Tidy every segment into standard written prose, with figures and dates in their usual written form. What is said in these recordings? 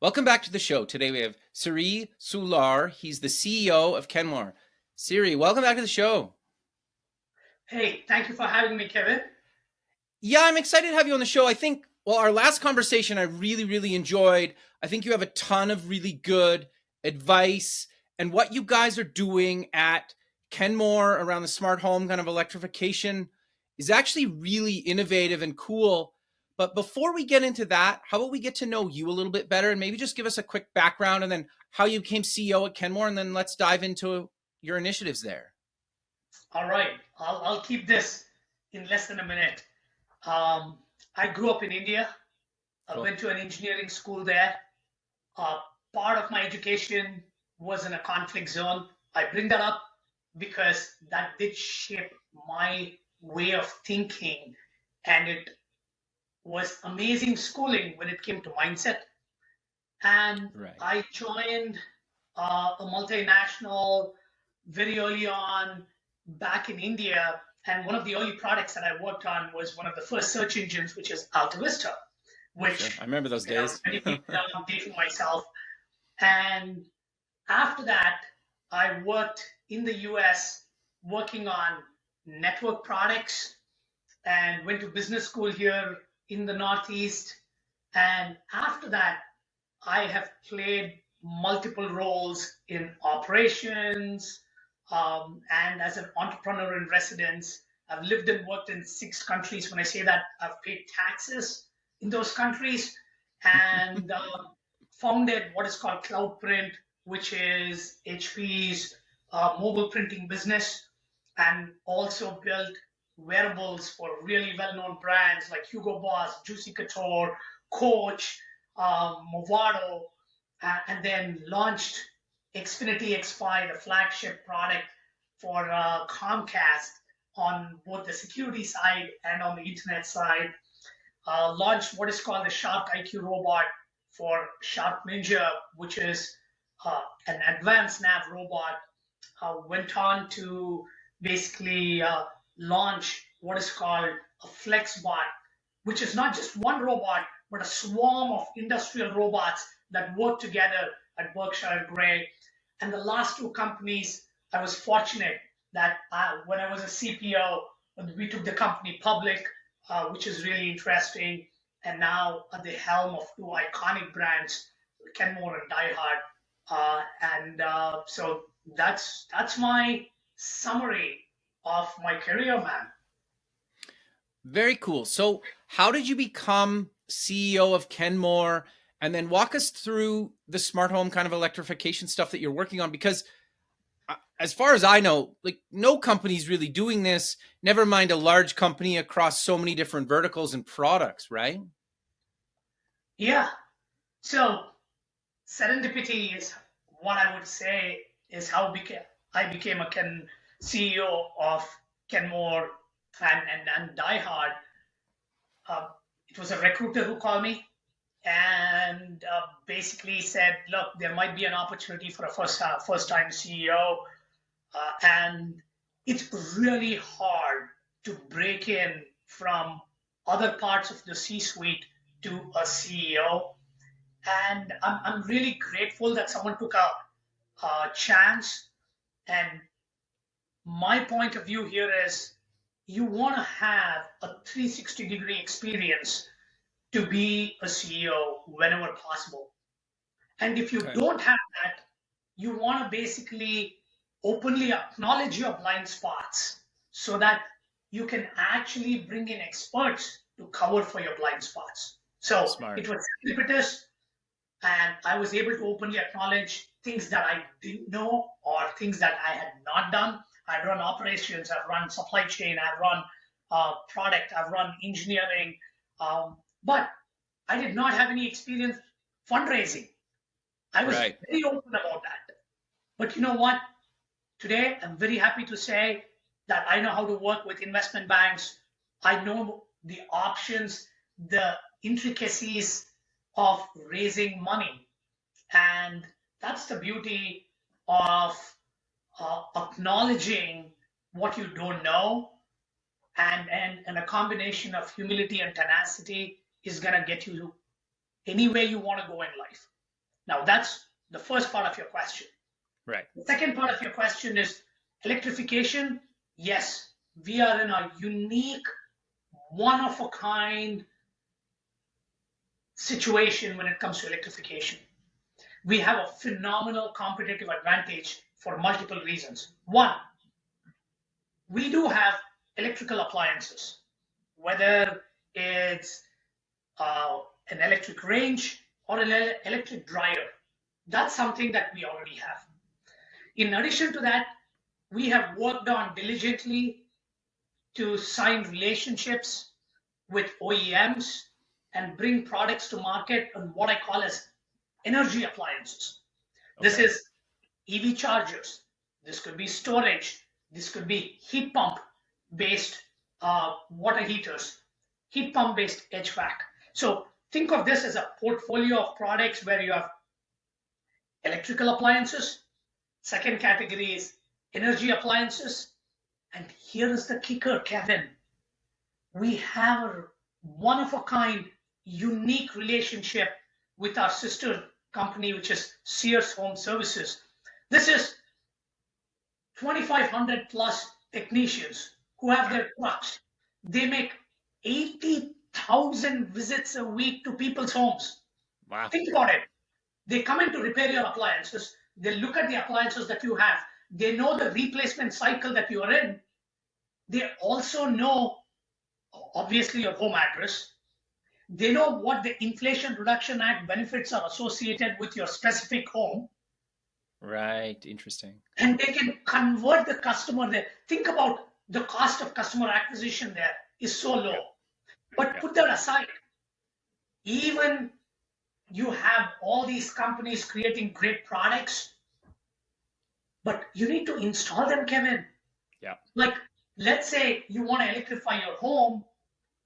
Welcome back to the show. Today we have Solur. He's the CEO of Kenmore. Siri, welcome back to the show. Hey, thank you for having me, Kevin. Yeah, I'm excited to have you on the show. I think, our last conversation I really enjoyed. I think you have a ton of really good advice, and what you guys are doing at Kenmore around the smart home kind of electrification is actually really innovative and cool. But before we get into that, how about we get to know you a little bit better and maybe just give us a quick background and then how you became CEO at Kenmore, and then let's dive into your initiatives there. All right, I'll keep this in less than a minute. I grew up in India. I Cool. went to an engineering school there. Part of my education was in a conflict zone. I bring that up because that did shape my way of thinking, and it was amazing schooling when it came to mindset. And Right. I joined a multinational very early on back in India. And one of the early products that I worked on was one of the first search engines, which is Alta Vista, which Sure. I remember those days. many people know I'm dating myself. And after that, I worked in the US working on network products and went to business school here in the Northeast. And after that, I have played multiple roles in operations, and as an entrepreneur in residence. I've lived and worked in 6 countries. When I say that, I've paid taxes in those countries and founded what is called Cloudprint, which is HP's mobile printing business, and also built wearables for really well-known brands like Hugo Boss, Juicy Couture, Coach, Movado, and then launched Xfinity X5, the flagship product for Comcast on both the security side and on the internet side. Launched what is called the Shark IQ robot for Shark Ninja, which is an advanced nav robot. Went on to basically launch what is called a FlexBot, which is not just one robot, but a swarm of industrial robots that work together at Berkshire Grey. And the last 2 companies, I was fortunate that when I was a CPO, we took the company public, which is really interesting. And now at the helm of 2 iconic brands, Kenmore and DieHard. So that's my summary of my career, man. Very cool. So how did you become CEO of Kenmore? And then walk us through the smart home kind of electrification stuff that you're working on, because as far as I know, like no company's really doing this, never mind a large company across so many different verticals and products, right? Yeah. So serendipity is what I would say is how I became a CEO of Kenmore and DieHard. It was a recruiter who called me and basically said, "Look, there might be an opportunity for a first-time CEO, and it's really hard to break in from other parts of the C-suite to a CEO." And I'm really grateful that someone took a chance. And my point of view here is you want to have a 360-degree experience to be a CEO whenever possible. And if you Okay. don't have that, you want to basically openly acknowledge your blind spots so that you can actually bring in experts to cover for your blind spots. So Smart. it was serendipitous, and I was able to openly acknowledge things that I didn't know or things that I had not done. I've run operations, I've run supply chain, I've run product, I've run engineering, but I did not have any experience fundraising. I was Right. very open about that. But you know what? Today, I'm very happy to say that I know how to work with investment banks. I know the options, the intricacies of raising money. And that's the beauty of acknowledging what you don't know, and a combination of humility and tenacity is going to get you anywhere you want to go in life. Now, that's the first part of your question. Right. The second part of your question is electrification. Yes, we are in a unique, one of a kind situation when it comes to electrification. We have a phenomenal competitive advantage for multiple reasons. One, we do have electrical appliances, whether it's an electric range or an electric dryer. That's something that we already have. In addition to that, we have worked on diligently to sign relationships with OEMs and bring products to market on what I call as energy appliances. Okay. This is EV chargers. This could be storage. This could be heat pump based water heaters, heat pump based HVAC. So think of this as a portfolio of products where you have electrical appliances. Second category is energy appliances. And here is the kicker, Kevin. We have a one of a kind, unique relationship with our sister company, which is Sears Home Services. This is 2,500 plus technicians who have their trucks. They make 80,000 visits a week to people's homes. Wow. Think about it. They come in to repair your appliances. They look at the appliances that you have. They know the replacement cycle that you are in. They also know, obviously, your home address. They know what the Inflation Reduction Act benefits are associated with your specific home. Right. Interesting. And they can convert the customer there. Think about the cost of customer acquisition there is so low. But put that aside. Even you have all these companies creating great products, but you need to install them, Kevin. Yeah. Like, let's say you want to electrify your home,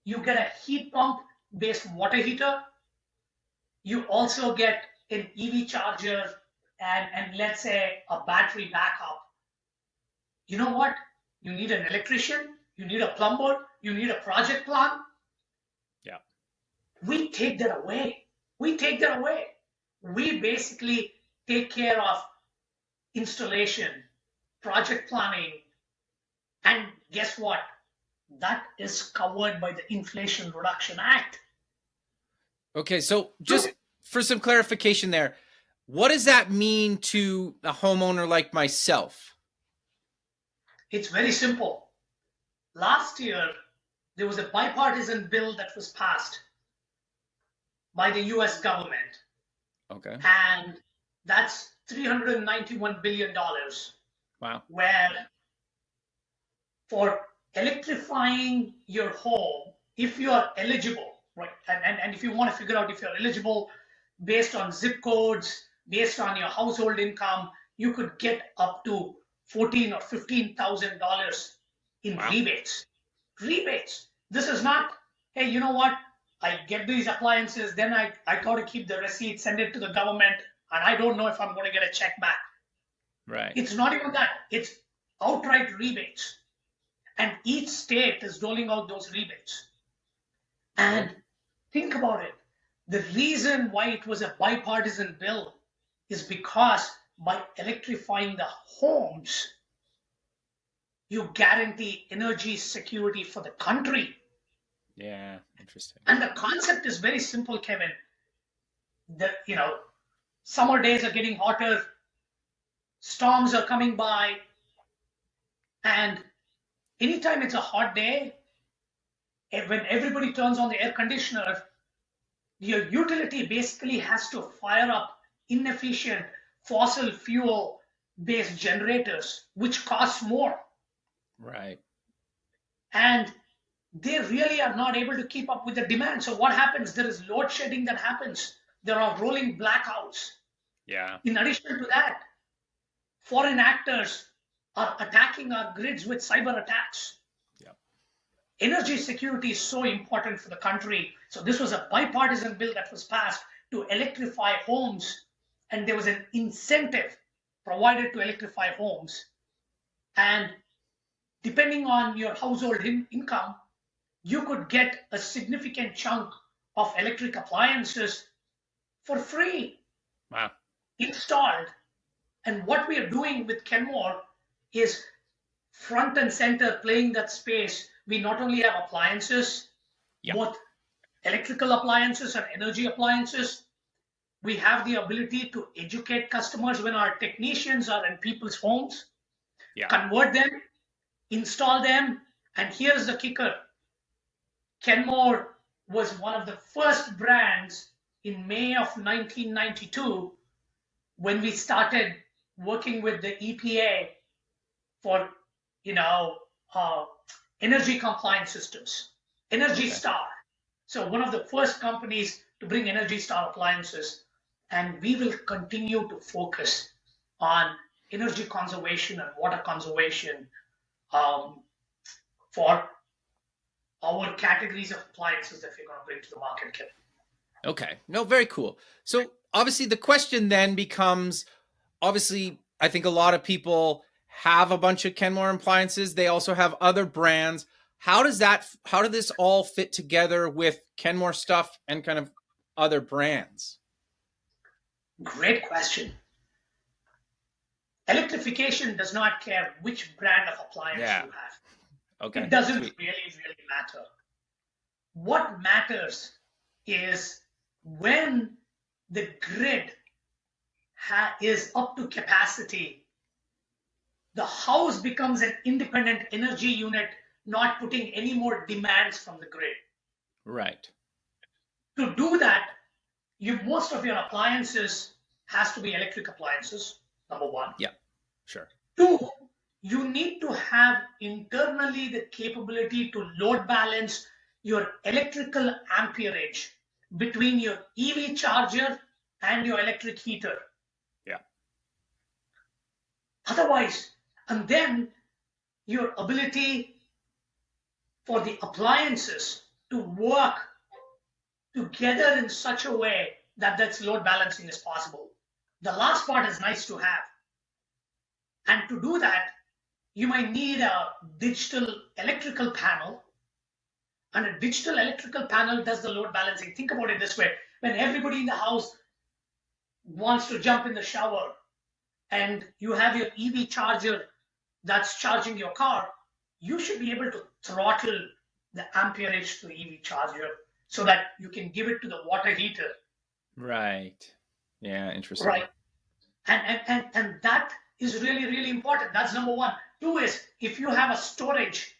you get a heat pump based water heater. You also get an EV charger and let's say a battery backup. You know what? You need an electrician, you need a plumber, you need a project plan. Yeah. We take that away. We take that away. We basically take care of installation, project planning, and guess what? That is covered by the Inflation Reduction Act. Okay, so just for some clarification there, what does that mean to a homeowner like myself? It's very simple. Last year, there was a bipartisan bill that was passed by the US government. Okay. And that's $391 billion. Wow. Where for electrifying your home, if you are eligible, right, and if you want to figure out if you're eligible based on zip codes, based on your household income, you could get up to $14,000 or $15,000 in rebates. Rebates. This is not, hey, you know what? I get these appliances, then I got to keep the receipt, send it to the government, and I don't know if I'm going to get a check back. Right. It's not even that. It's outright rebates. And each state is doling out those rebates. And think about it. The reason why it was a bipartisan bill is because by electrifying the homes, you guarantee energy security for the country. Yeah, interesting. And the concept is very simple, Kevin. Summer days are getting hotter, storms are coming by, and anytime it's a hot day, when everybody turns on the air conditioner, your utility basically has to fire up inefficient fossil fuel based generators, which cost more. Right. And they really are not able to keep up with the demand. So what happens? There is load shedding that happens. There are rolling blackouts. Yeah. In addition to that, foreign actors are attacking our grids with cyber attacks. Yeah. Energy security is so important for the country. So this was a bipartisan bill that was passed to electrify homes, and there was an incentive provided to electrify homes. And depending on your household income, you could get a significant chunk of electric appliances for free. Wow. installed. And what we are doing with Kenmore is front and center playing that space. We not only have appliances, Yeah. both electrical appliances and energy appliances. We have the ability to educate customers when our technicians are in people's homes, Yeah. convert them, install them. And here's the kicker: Kenmore was one of the first brands in May of 1992 when we started working with the EPA for, you know, uh, energy compliance systems, Energy Okay. Star. So one of the first companies to bring Energy Star appliances, and we will continue to focus on energy conservation and water conservation um, for our categories of appliances that we're going to bring to the market, Kevin. Okay. No, very cool. So obviously the question then becomes, obviously, I think a lot of people have a bunch of Kenmore appliances. They also have other brands. How does this all fit together with Kenmore stuff and kind of other brands? Great question. Electrification does not care which brand of appliance Yeah. you have. Okay. It doesn't Sweet. really matter. What matters is when the grid is up to capacity, the house becomes an independent energy unit, not putting any more demands from the grid. Right. To do that, most of your appliances has to be electric appliances, number one. Yeah. Sure. Two, you need to have internally the capability to load balance your electrical amperage between your EV charger and your electric heater. Yeah. Otherwise, and then your ability for the appliances to work together in such a way that that's load balancing is possible. The last part is nice to have. And to do that, you might need a digital electrical panel. And a digital electrical panel does the load balancing. Think about it this way: when everybody in the house wants to jump in the shower and you have your EV charger that's charging your car, you should be able to throttle the amperage to the EV charger so that you can give it to the water heater. Right. Yeah. Interesting. Right. And that is really important. That's number one. Two is, if you have a storage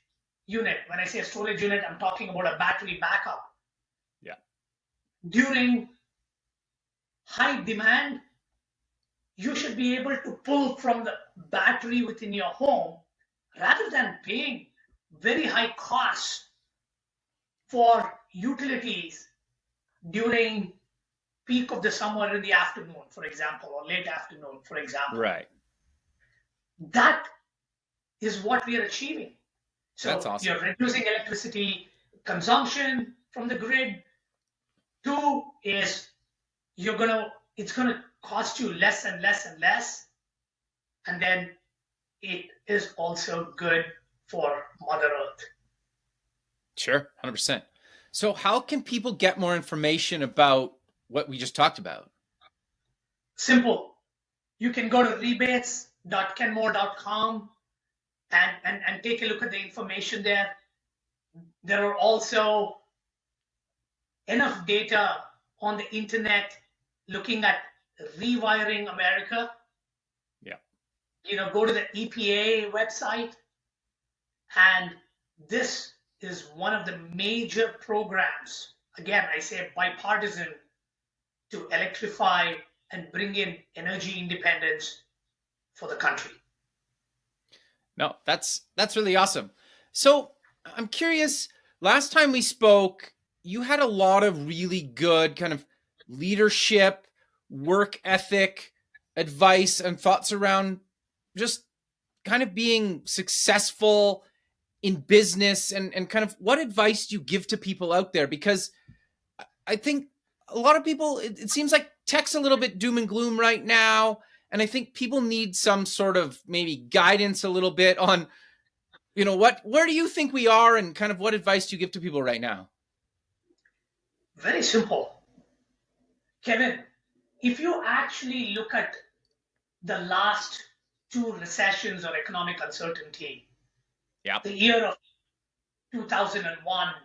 unit, when I say a storage unit, I'm talking about a battery backup. Yeah. During high demand, you should be able to pull from the battery within your home rather than paying very high costs for utilities during peak of the summer in the afternoon, for example, or late afternoon, for example. Right. That is what we are achieving. So That's awesome. you're reducing electricity consumption from the grid. Two is it's gonna cost you less and less and less. And then it is also good for Mother Earth. Sure. 100%. So how can people get more information about what we just talked about? Simple. You can go to rebates.kenmore.com and take a look at the information there. There are also enough data on the internet looking at rewiring America. Yeah. Go to the EPA website, and this is one of the major programs. Again, I say bipartisan, to electrify and bring in energy independence for the country. No, that's really awesome. So I'm curious, last time we spoke, you had a lot of really good kind of leadership, work ethic, advice, and thoughts around just kind of being successful in business, and kind of what advice do you give to people out there? Because I think a lot of people, it seems like tech's a little bit doom and gloom right now. And I think people need some sort of maybe guidance a little bit on, where do you think we are, and kind of what advice do you give to people right now? Very simple. Kevin, if you actually look at the last two recessions or economic uncertainty, Yeah. the year of 2001,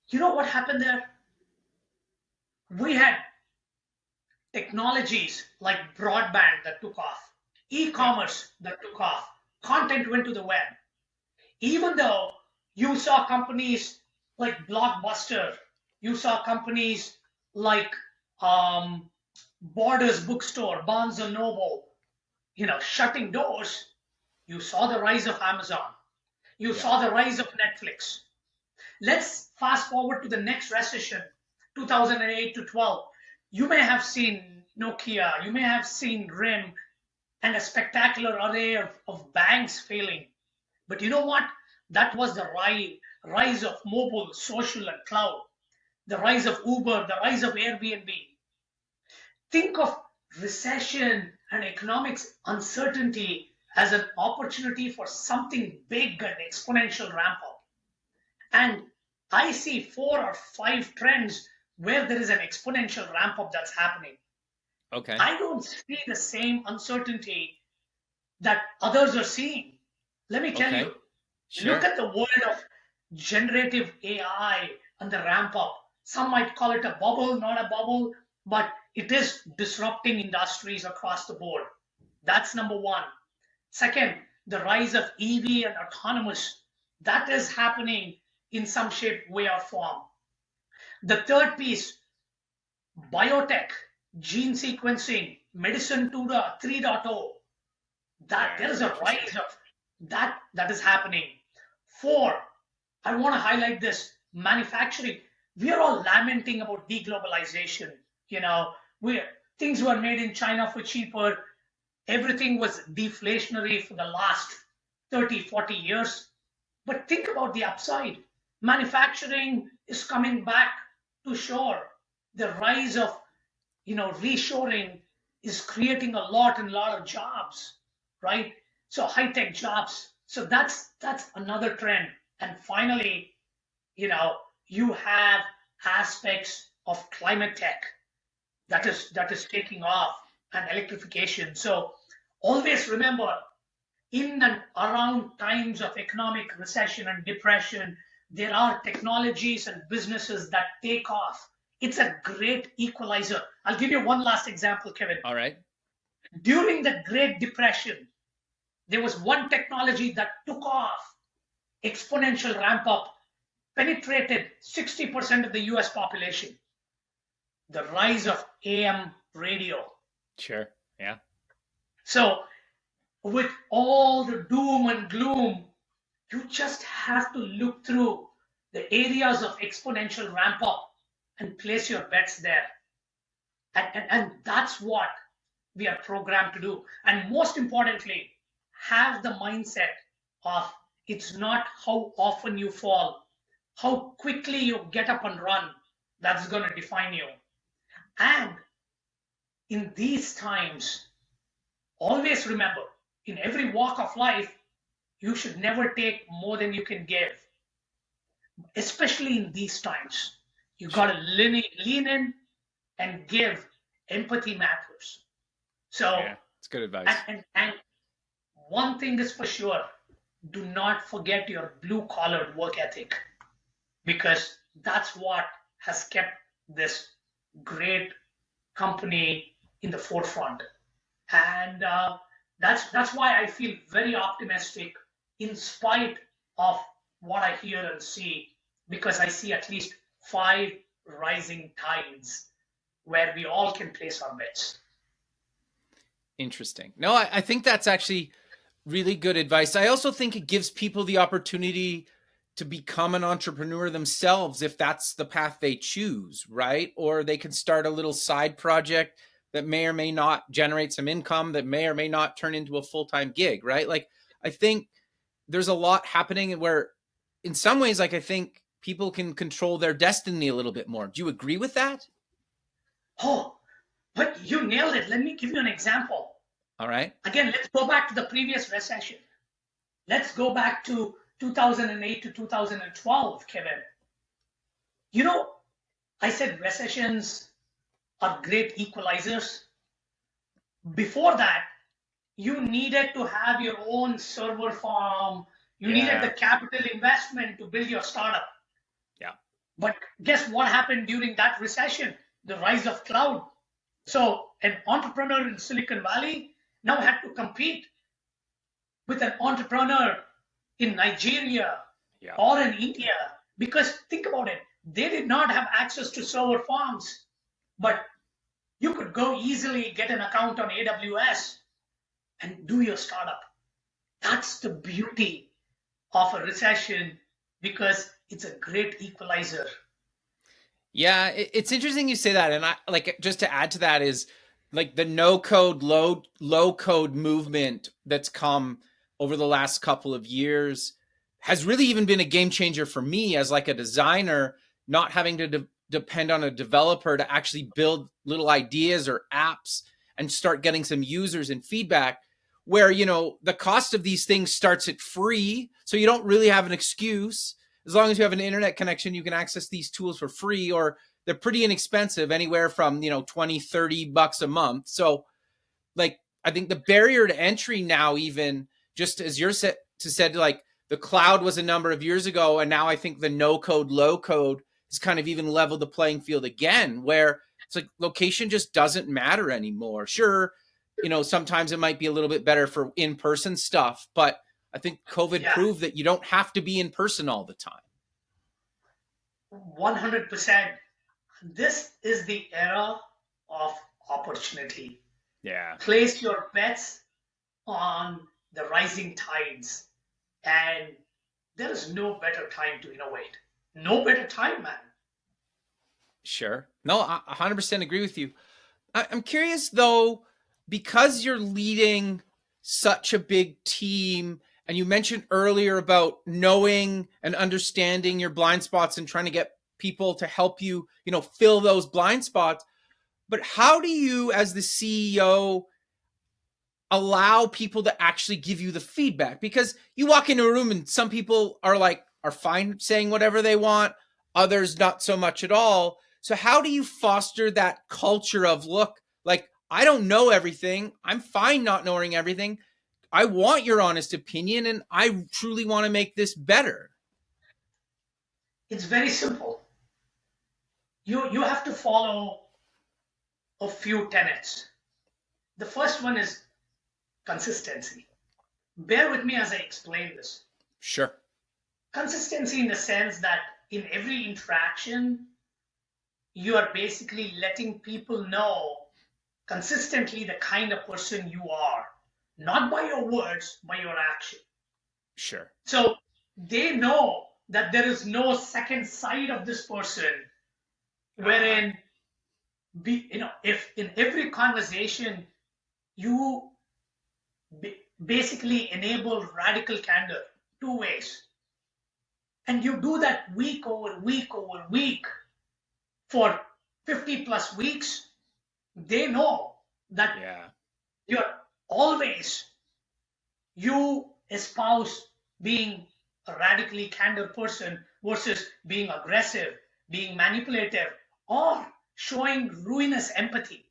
you know what happened there? We had technologies like broadband that took off, Yeah. e-commerce that took off, content went to the web. Even though you saw companies like Blockbuster, you saw companies like Borders Bookstore, Barnes and Noble, shutting doors, you saw the rise of Amazon. You Yeah. saw the rise of Netflix. Let's fast forward to the next recession, 2008 to 12. You may have seen Nokia, you may have seen RIM, and a spectacular array of banks failing. But you know what? That was the rise of mobile, social, and cloud, the rise of Uber, the rise of Airbnb. Think of recession and economics uncertainty as an opportunity for something big and exponential ramp up. And I see 4 or 5 trends where there is an exponential ramp up that's happening. Okay. I don't see the same uncertainty that others are seeing. Let me tell Okay. you, Sure. look at the world of generative AI and the ramp up. Some might call it a bubble, not a bubble, but it is disrupting industries across the board. That's number one. Second, the rise of EV and autonomous. That is happening in some shape, way, or form. The third piece, biotech, gene sequencing, medicine 3.0. That Yeah. there is Very a interesting. rise of that is happening. Four, I want to highlight this, manufacturing. We are all lamenting about deglobalization. We things were made in China for cheaper. Everything was deflationary for the last 30, 40 years. But think about the upside. Manufacturing is coming back to shore. The rise of reshoring is creating a lot of jobs, right? So high tech jobs. So that's another trend. And finally, you have aspects of climate tech that is taking off, and electrification. So always remember, in and around times of economic recession and depression, there are technologies and businesses that take off. It's a great equalizer. I'll give you one last example, Kevin. All right. During the Great Depression, there was one technology that took off, exponential ramp up, penetrated 60% of the US population, the rise of AM radio. Sure. Yeah. So, with all the doom and gloom, you just have to look through the areas of exponential ramp up and place your bets there. And that's what we are programmed to do. And most importantly, have the mindset of it's not how often you fall, how quickly you get up and run that's going to define you. And in these times, always remember, in every walk of life, you should never take more than you can give, especially in these times. You got to lean in and give. Empathy matters. So, Yeah. It's good advice. and one thing is for sure, do not forget your blue collared work ethic, because that's what has kept this great company in the forefront. And that's why I feel very optimistic in spite of what I hear and see, because I see at least 5 rising tides where we all can place our bets. Interesting. No, I think that's actually really good advice. I also think it gives people the opportunity to become an entrepreneur themselves if that's the path they choose, right? Or they can start a little side project that may or may not generate some income, that may or may not turn into a full-time gig, right? Like, I think there's a lot happening where in some ways, like, I think people can control their destiny a little bit more. Do you agree with that? Oh, but you nailed it. Let me give you an example. All right. Again, let's go back to the previous recession. Let's go back to 2008 to 2012, Kevin. I said recessions are great equalizers. Before that, you needed to have your own server farm. You needed the Yeah. capital investment to build your startup. Yeah. But guess what happened during that recession? The rise of cloud. So an entrepreneur in Silicon Valley now had to compete with an entrepreneur in Nigeria Yeah. or in India. Because think about it, they did not have access to server farms, but you could go easily get an account on AWS and do your startup. That's the beauty of a recession because it's a great equalizer. Yeah, it's interesting you say that, and I like just to add to that is like the no code, low code movement that's come over the last couple of years has really even been a game changer for me as like a designer, not having to depend on a developer to actually build little ideas or apps and start getting some users and feedback. Where the cost of these things starts at free, so you don't really have an excuse as long as you have an internet connection, you can access these tools for free, or they're pretty inexpensive, anywhere from, 20, $30 a month. So like, I think the barrier to entry now, even just as you're said, like the cloud was a number of years ago. And now I think the no code, low code has kind of even leveled the playing field again, where it's like location just doesn't matter anymore. Sure. Sometimes it might be a little bit better for in-person stuff, but I think COVID Yeah, proved that you don't have to be in person all the time. 100%. This is the era of opportunity. Yeah. Place your bets on the rising tides, and there is no better time to innovate. No better time, man. Sure. No, I 100% agree with you. I'm curious though, because you're leading such a big team, and you mentioned earlier about knowing and understanding your blind spots and trying to get people to help you, fill those blind spots. But how do you, as the CEO, allow people to actually give you the feedback? Because you walk into a room and some people are fine saying whatever they want, others not so much at all. So how do you foster that culture of, look, like, I don't know everything, I'm fine not knowing everything, I want your honest opinion, and I truly want to make this better? It's very simple. You have to follow a few tenets. The first one is consistency. Bear with me as I explain this. Sure. Consistency in the sense that in every interaction, you are basically letting people know consistently the kind of person you are, not by your words, by your action. Sure. So they know that there is no second side of this person, wherein if in every conversation you basically enable radical candor two ways, and you do that week over week over week for 50 plus weeks, they know that Yeah. you're always, you espouse being a radically candid person versus being aggressive, being manipulative, or showing ruinous empathy.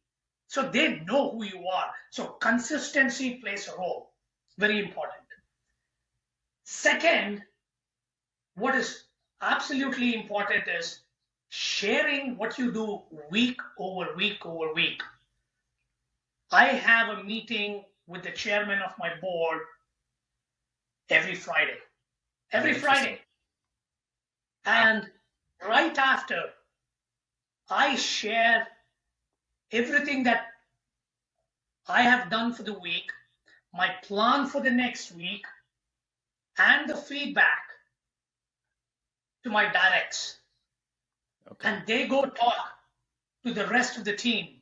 So they know who you are. So consistency plays a role. Very important. Second, what is absolutely important is sharing what you do week over week over week. I have a meeting with the chairman of my board every Friday. Every Friday. And right after, I share everything that I have done for the week, my plan for the next week, and the feedback to my directs. Okay. And they go talk to the rest of the team.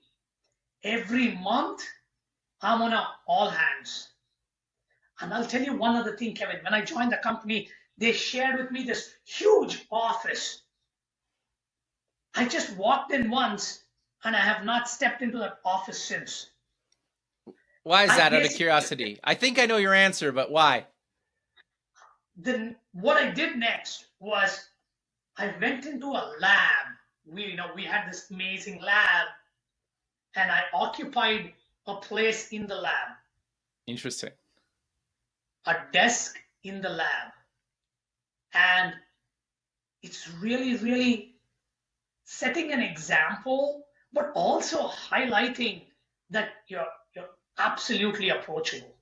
Every month, I'm on all hands. And I'll tell you one other thing, Kevin. When I joined the company, they shared with me this huge office. I just walked in once, and I have not stepped into that office since. Why is that, out of curiosity? I think I know your answer, but why? Then what I did next was I went into a lab. We had this amazing lab, and I occupied a place in the lab, Interesting. a desk in the lab. And it's really, really setting an example, but also highlighting that you're absolutely approachable.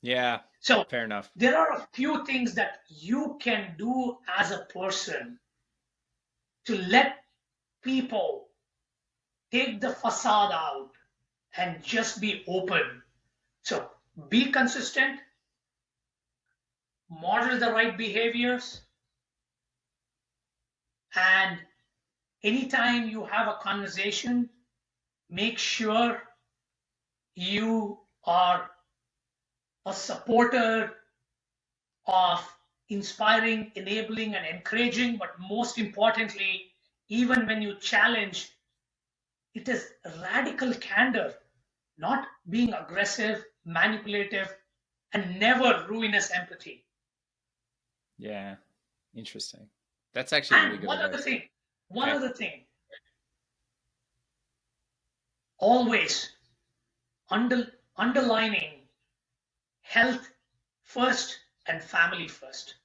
Yeah, So fair enough. there are a few things that you can do as a person to let people take the facade out and just be open. So be consistent, model the right behaviors, and anytime you have a conversation, make sure you are a supporter of inspiring, enabling, and encouraging. But most importantly, even when you challenge, it is radical candor, not being aggressive, manipulative, and never ruinous empathy. Yeah, interesting. That's actually really And good one other advice. thing, Okay. always underlining health first and family first.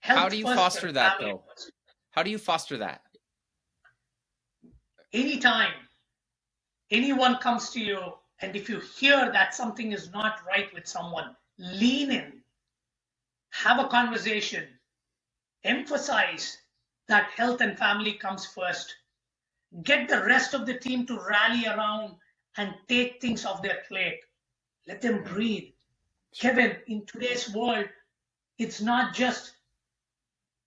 How Health do you first and foster that family though? first. How do you foster that? Anytime anyone comes to you, and if you hear that something is not right with someone, lean in, have a conversation, emphasize that health and family comes first. Get the rest of the team to rally around and take things off their plate. Let them breathe. Kevin, in today's world, it's not just,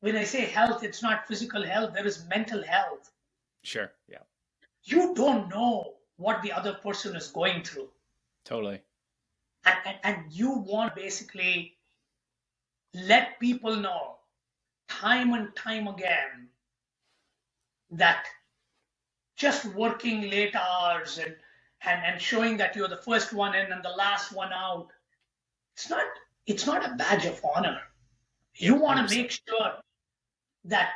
when I say health, it's not physical health, there is mental health. Sure. Yeah. You don't know what the other person is going through. Totally. And you want to basically let people know time and time again that just working late hours and showing that you're the first one in and the last one out, it's not it's not a badge of honor. You want to 100%. make sure that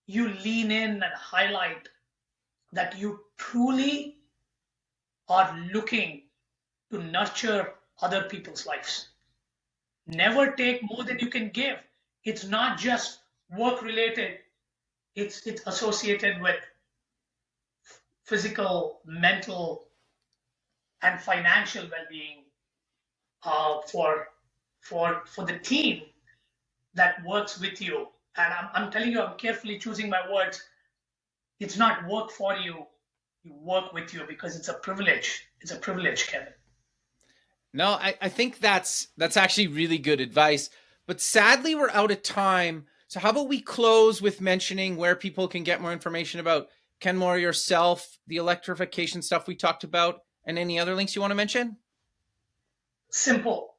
you lean in and highlight that you truly are looking to nurture other people's lives. Never take more than you can give. It's not just work related, it's associated with physical, mental, and financial well-being for the team that works with you. And I'm telling you, I'm carefully choosing my words. It's not work for you, you work with you, because it's a privilege. It's a privilege, Kevin. No, I think that's actually really good advice. But sadly, we're out of time. So how about we close with mentioning where people can get more information about Kenmore, yourself, the electrification stuff we talked about, and any other links you want to mention? Simple.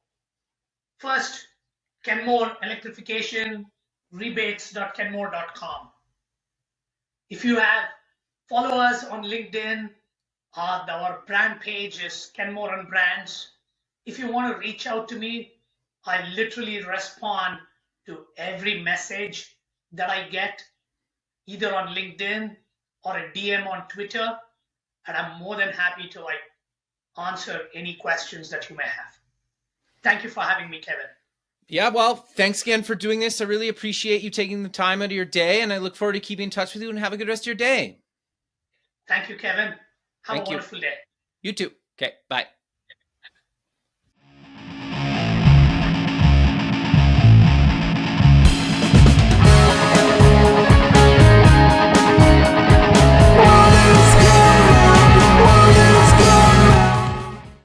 First, Kenmore electrification rebates.kenmore.com. If you have, follow us on LinkedIn. Our brand page is Kenmore and Brands. If you want to reach out to me, I literally respond to every message that I get, either on LinkedIn or a DM on Twitter, and I'm more than happy to answer any questions that you may have. Thank you for having me, Kevin. Yeah, well, thanks again for doing this. I really appreciate you taking the time out of your day, and I look forward to keeping in touch with you, and have a good rest of your day. Thank you, Kevin. Have a wonderful day. You too. Okay, bye.